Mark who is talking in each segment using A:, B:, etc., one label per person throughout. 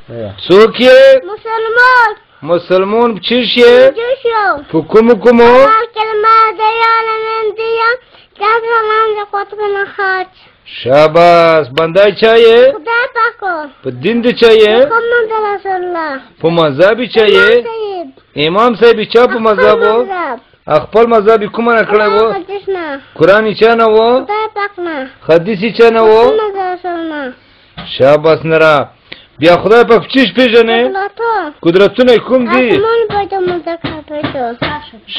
A: څوک یې
B: مسلمان
A: چیش یې په کومو شاباس بندای چا یې په دین د چا یې په مذهب چا یې امام صاحب چا په مذهب خپل مذهب کومه نه کړی و قرآن چا نه و حدیث چا نه و شاباس نرا بیا خدای په چیش پیژنې قدرتونه کوم دي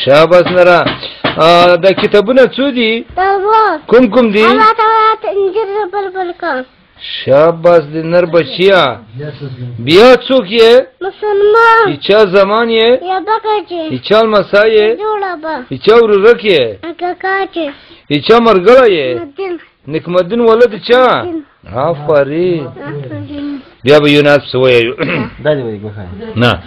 A: شاباس نرا د کتابونه څو دي کوم دي شاباس د نر بچیا بیا څوک یې چا زمان یې چا مسا یې چا ورک یې چا مرګړه یې نکمدین ولد چا آفرین بیا به یو ناس سوی نه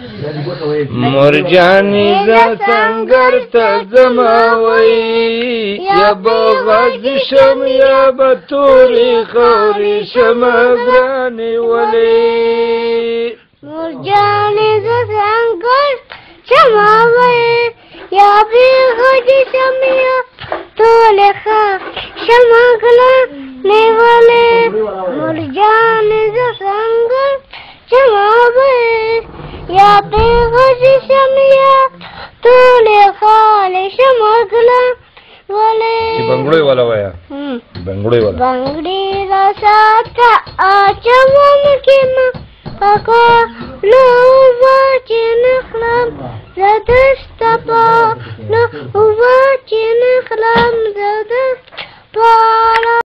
A: مرجانی زا سنگر تا زماوی یا با غازی شم یا با توری خوری شم گرانی ولی
B: مرجانی زا سنگر زماوی یا بی غازی شم یا توری خوری شم گرانی ولی مرجانی زا سنگر زماوی یا پیغشی شمیا تولی خالی شمگلا ولی
A: بنگڑوی والا ویا بنگڑوی والا
B: بنگڑی را ساتا آچوام کیما اکا لووا چنخلم زدست پا لووا چنخلم زدست پا